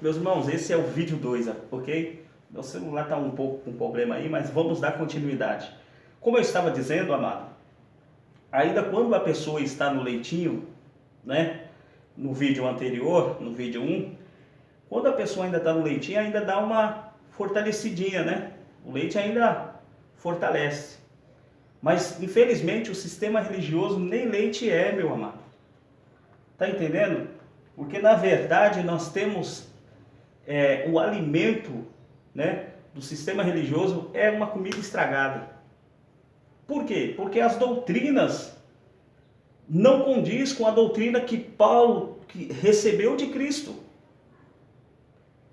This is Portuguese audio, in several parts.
Meus irmãos, esse é o vídeo 2, ok? Meu celular está um pouco com problema aí, mas vamos dar continuidade. Como eu estava dizendo, amado, ainda quando a pessoa está no leitinho, né? No vídeo anterior, no vídeo 1, quando a pessoa ainda está no leitinho, ainda dá uma fortalecidinha, né? O leite ainda fortalece. Mas, infelizmente, o sistema religioso nem leite é, meu amado. Tá entendendo? Porque, na verdade, nós temos o alimento, né, do sistema religioso é uma comida estragada. Por quê? Porque as doutrinas não condiz com a doutrina que Paulo recebeu de Cristo.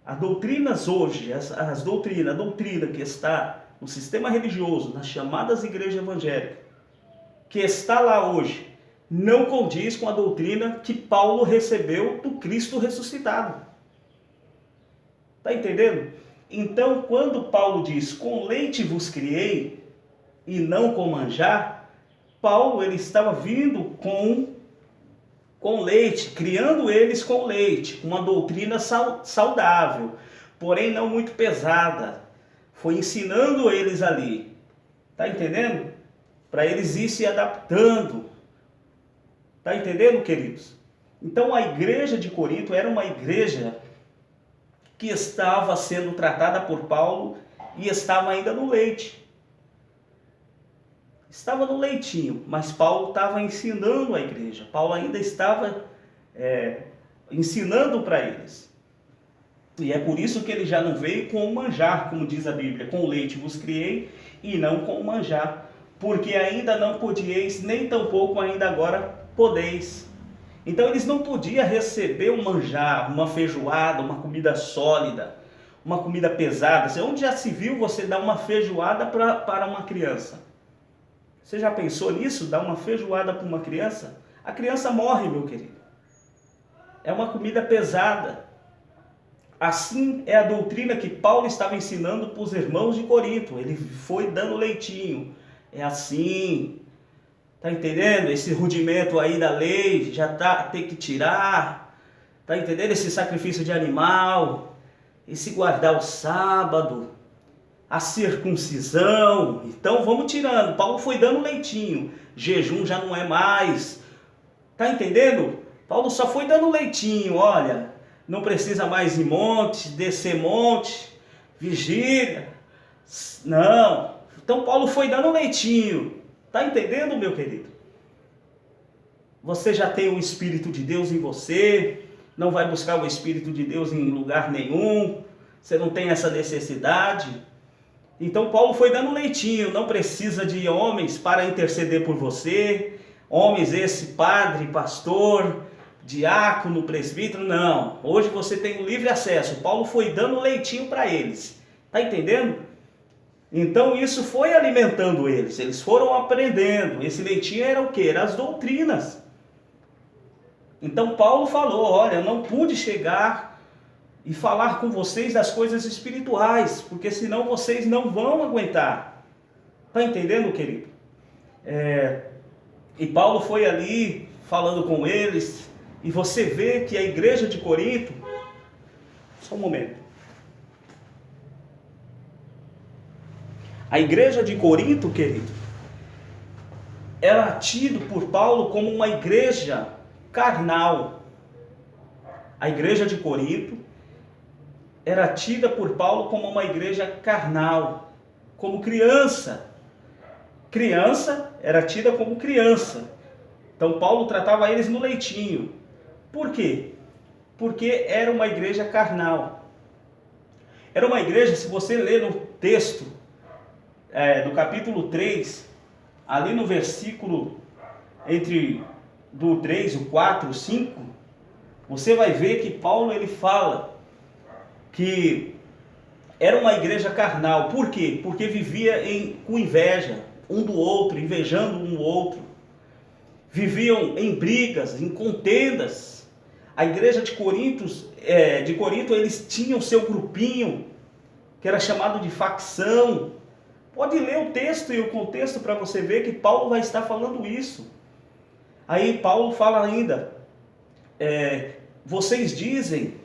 As doutrinas hoje, a doutrina que está no sistema religioso, nas chamadas igrejas evangélicas, que está lá hoje, não condiz com a doutrina que Paulo recebeu do Cristo ressuscitado. Está entendendo? Então, quando Paulo diz, com leite vos criei, e não com manjar, Paulo ele estava vindo com leite, criando eles com leite, uma doutrina saudável, porém não muito pesada. Foi ensinando eles ali. Está entendendo? Para eles ir se adaptando. Está entendendo, queridos? Então a igreja de Corinto era uma igreja que estava sendo tratada por Paulo e estava ainda no leite. Estava no leitinho, mas Paulo estava ensinando a igreja. Paulo ainda estava ensinando para eles. E é por isso que ele já não veio com o manjar, como diz a Bíblia. Com o leite vos criei e não com o manjar. Porque ainda não podieis, nem tampouco ainda agora podeis. Então eles não podiam receber um manjar, uma feijoada, uma comida sólida, uma comida pesada. Onde já se viu você dar uma feijoada para uma criança? Você já pensou nisso? Dar uma feijoada para uma criança? A criança morre, meu querido. É uma comida pesada. Assim é a doutrina que Paulo estava ensinando para os irmãos de Corinto. Ele foi dando leitinho. É assim. Tá entendendo? Esse rudimento aí da lei já tem que tirar. Tá entendendo? Esse sacrifício de animal, esse guardar o sábado, a circuncisão. Então vamos tirando. Paulo foi dando leitinho. Jejum já não é mais. Tá entendendo? Paulo só foi dando leitinho. Olha, não precisa mais ir monte, descer monte, vigília. Não. Então Paulo foi dando leitinho. Tá entendendo, meu querido? Você já tem o Espírito de Deus em você. Não vai buscar o Espírito de Deus em lugar nenhum. Você não tem essa necessidade. Então Paulo foi dando leitinho, não precisa de homens para interceder por você, homens esse padre, pastor, diácono, presbítero, não. Hoje você tem livre acesso. Paulo foi dando leitinho para eles. Tá entendendo? Então isso foi alimentando eles, eles foram aprendendo. Esse leitinho era o quê? Era as doutrinas. Então Paulo falou, olha, eu não pude chegar e falar com vocês das coisas espirituais, porque senão vocês não vão aguentar. Está entendendo, querido? E Paulo foi ali falando com eles, e você vê que a igreja de Corinto... Só um momento. A igreja de Corinto, querido, era tido por Paulo como uma igreja carnal. A igreja de Corinto era tida por Paulo como uma igreja carnal, como criança. Criança era tida como criança. Então Paulo tratava eles no leitinho. Por quê? Porque era uma igreja carnal. Era uma igreja, se você ler no texto do capítulo 3, ali no versículo entre do 3, o 4, o 5, você vai ver que Paulo ele fala que era uma igreja carnal. Por quê? Porque vivia com inveja um do outro, invejando um do outro. Viviam em brigas, em contendas. A igreja de Corinto, eles tinham seu grupinho, que era chamado de facção. Pode ler o texto e o contexto para você ver que Paulo vai estar falando isso. Aí Paulo fala ainda, vocês dizem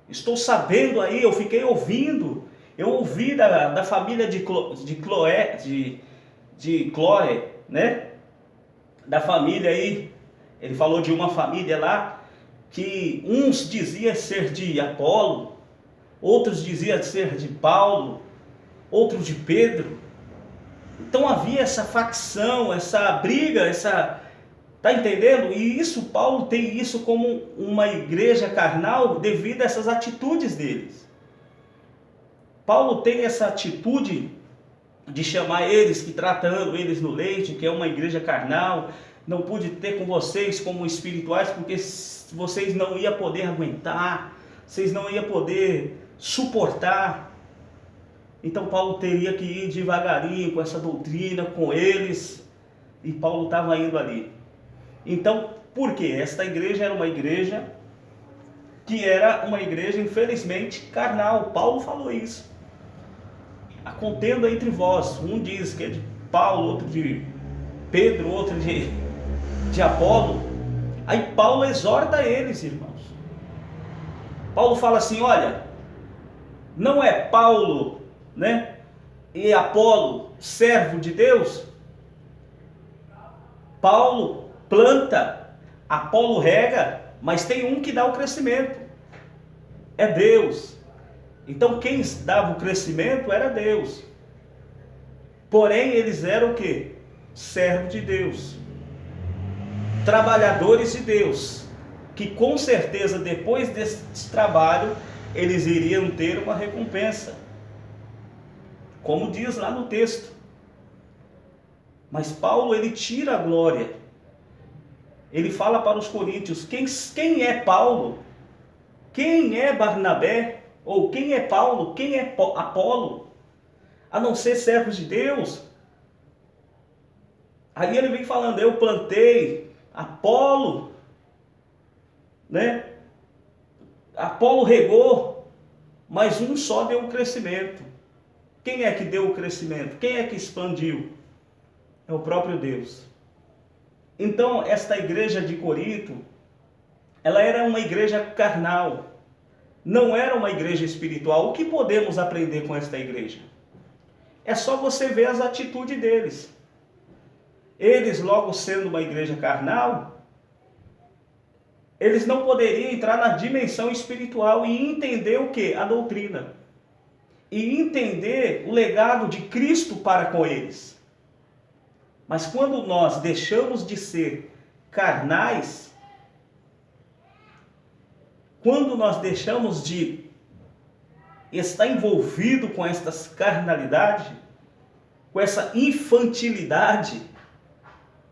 Estou sabendo aí, eu fiquei ouvindo, eu ouvi da família de Cloé, né? Da família aí, ele falou de uma família lá, que uns diziam ser de Apolo, outros diziam ser de Paulo, outros de Pedro. Então havia essa facção, essa briga, tá entendendo? E isso, Paulo tem isso como uma igreja carnal devido a essas atitudes deles. Paulo tem essa atitude de chamar eles, que tratando eles no leite, que é uma igreja carnal, não pude ter com vocês como espirituais, porque vocês não iam poder aguentar, vocês não iam poder suportar. Então Paulo teria que ir devagarinho com essa doutrina, com eles, e Paulo estava indo ali. Então, por quê? Esta igreja era uma igreja que era uma igreja, infelizmente, carnal. Paulo falou isso. A contenda entre vós, um diz que é de Paulo, outro de Pedro, outro de Apolo. Aí Paulo exorta eles, irmãos. Paulo fala assim, olha, não é Paulo, né, e Apolo servo de Deus? Paulo planta, Apolo rega, mas tem um que dá o crescimento, é Deus. Então quem dava o crescimento era Deus. Porém eles eram o quê? Servos de Deus, trabalhadores de Deus, que com certeza depois desse trabalho eles iriam ter uma recompensa, como diz lá no texto. Mas Paulo, ele tira a glória. Ele fala para os coríntios, quem é Paulo? Quem é Barnabé? Ou quem é Paulo? Quem é Apolo? A não ser servos de Deus? Aí ele vem falando, eu plantei, Apolo, né? Apolo regou, mas um só deu o crescimento. Quem é que deu o crescimento? Quem é que expandiu? É o próprio Deus. Então, esta igreja de Corinto, ela era uma igreja carnal, não era uma igreja espiritual. O que podemos aprender com esta igreja? É só você ver as atitudes deles. Eles, logo sendo uma igreja carnal, eles não poderiam entrar na dimensão espiritual e entender o que? A doutrina. E entender o legado de Cristo para com eles. Mas quando nós deixamos de ser carnais, quando nós deixamos de estar envolvido com estas carnalidades, com essa infantilidade,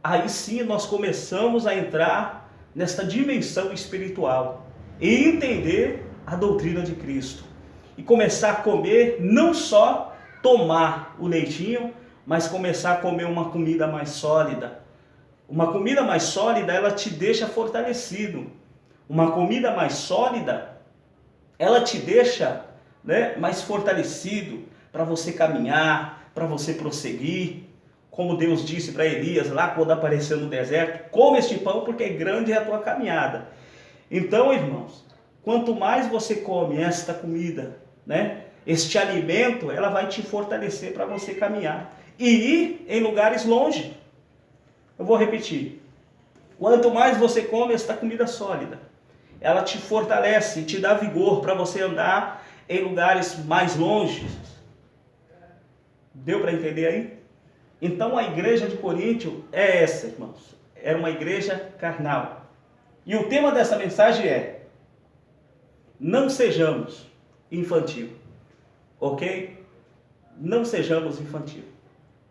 aí sim nós começamos a entrar nesta dimensão espiritual e entender a doutrina de Cristo. E começar a comer, não só tomar o leitinho, mas começar a comer uma comida mais sólida. Uma comida mais sólida, ela te deixa fortalecido. Uma comida mais sólida, ela te deixa, né, mais fortalecido para você caminhar, para você prosseguir. Como Deus disse para Elias lá quando apareceu no deserto, come este pão porque grande é a tua caminhada. Então, irmãos, quanto mais você come esta comida, né, este alimento, ela vai te fortalecer para você caminhar e ir em lugares longe. Eu vou repetir. Quanto mais você come esta comida sólida, ela te fortalece, te dá vigor para você andar em lugares mais longe. Deu para entender aí? Então a igreja de Coríntio é essa, irmãos. Era uma igreja carnal. E o tema dessa mensagem é: não sejamos infantil. Ok? Não sejamos infantil.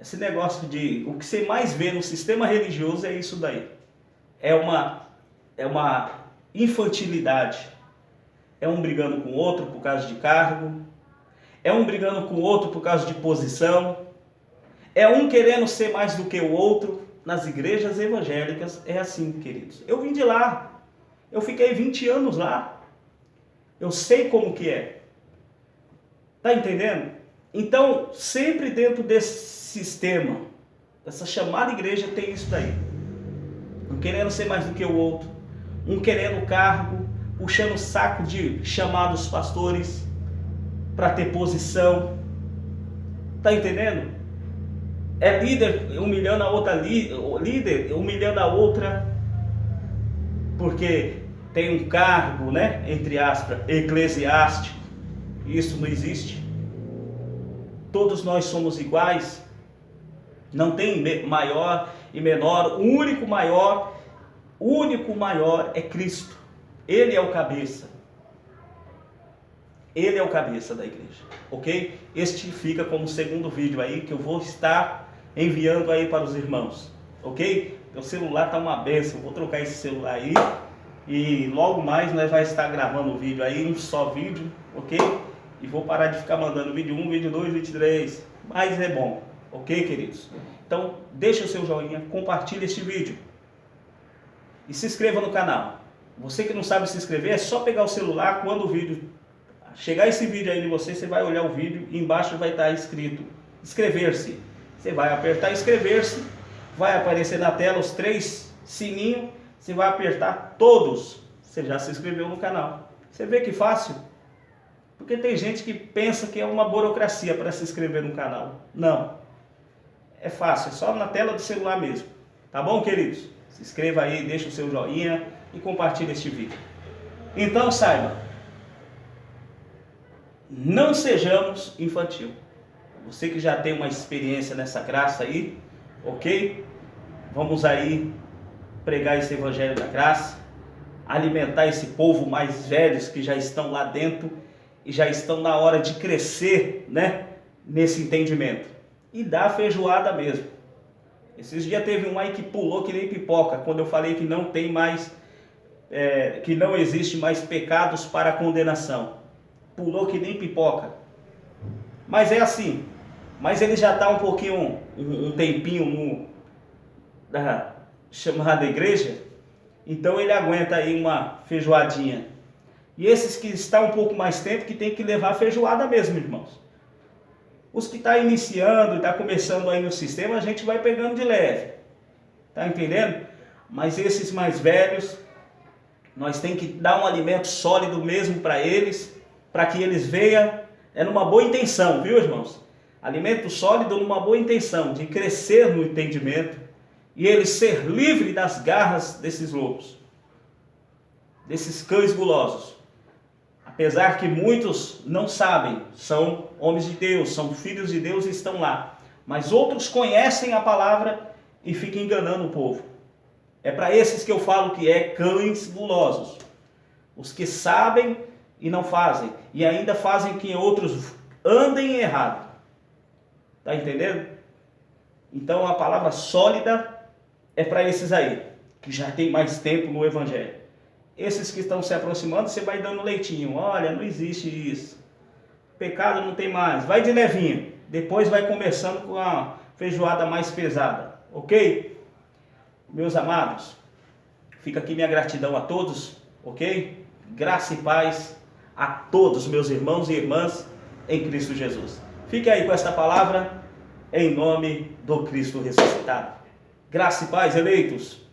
Esse negócio de... O que você mais vê no sistema religioso é isso daí. É uma infantilidade. É um brigando com o outro por causa de cargo. É um brigando com o outro por causa de posição. É um querendo ser mais do que o outro. Nas igrejas evangélicas é assim, queridos. Eu vim de lá. Eu fiquei 20 anos lá. Eu sei como que é. Tá entendendo? Então, sempre dentro desse sistema, essa chamada igreja tem isso daí. Um querendo ser mais do que o outro. Um querendo cargo, puxando o saco de chamados pastores para ter posição. Tá entendendo? É líder humilhando a outra líder, humilhando a outra, porque tem um cargo, né, entre aspas, eclesiástico. Isso não existe. Todos nós somos iguais. Não tem maior e menor. O único maior é Cristo. Ele é o cabeça. Ele é o cabeça da igreja, ok? Este fica como segundo vídeo aí, que eu vou estar enviando aí para os irmãos, ok? Meu celular tá uma benção, vou trocar esse celular aí, e logo mais nós vai estar gravando o vídeo aí, um só vídeo, ok? E vou parar de ficar mandando vídeo 1, vídeo 2, vídeo 3, mas é bom, ok, queridos? Então, deixa o seu joinha, compartilha este vídeo e se inscreva no canal. Você que não sabe se inscrever, é só pegar o celular, quando o vídeo chegar esse vídeo aí de você, você vai olhar o vídeo e embaixo vai estar escrito inscrever-se. Você vai apertar inscrever-se, vai aparecer na tela os 3 sininhos, você vai apertar todos. Você já se inscreveu no canal. Você vê que fácil? Porque tem gente que pensa que é uma burocracia para se inscrever no canal. Não. É fácil, é só na tela do celular mesmo. Tá bom, queridos? Se inscreva aí, deixa o seu joinha e compartilhe este vídeo. Então saiba, não sejamos infantil. Você que já tem uma experiência nessa graça aí, ok? Vamos aí pregar esse evangelho da graça, alimentar esse povo mais velhos que já estão lá dentro e já estão na hora de crescer, né? Nesse entendimento. E dar feijoada mesmo. Esses dias teve um aí que pulou que nem pipoca, quando eu falei que não tem mais, que não existe mais pecados para condenação. Pulou que nem pipoca. Mas é assim. Mas ele já está um pouquinho, um tempinho da chamada igreja. Então ele aguenta aí uma feijoadinha. E esses que estão um pouco mais tempo, que tem que levar feijoada mesmo, irmãos. Os que estão iniciando, está começando aí no sistema, a gente vai pegando de leve. Tá entendendo? Mas esses mais velhos, nós tem que dar um alimento sólido mesmo para eles, para que eles venham, numa boa intenção, viu, irmãos? Alimento sólido numa boa intenção, de crescer no entendimento, e eles ser livres das garras desses lobos, desses cães gulosos. Apesar que muitos não sabem, são homens de Deus, são filhos de Deus e estão lá. Mas outros conhecem a palavra e ficam enganando o povo. É para esses que eu falo que é cães gulosos. Os que sabem e não fazem, e ainda fazem que outros andem errado. Tá entendendo? Então a palavra sólida é para esses aí, que já tem mais tempo no evangelho. Esses que estão se aproximando, você vai dando leitinho. Olha, não existe isso. Pecado não tem mais. Vai de levinho. Depois vai começando com a feijoada mais pesada. Ok? Meus amados, fica aqui minha gratidão a todos. Ok? Graça e paz a todos meus irmãos e irmãs em Cristo Jesus. Fique aí com esta palavra em nome do Cristo ressuscitado. Graça e paz, eleitos.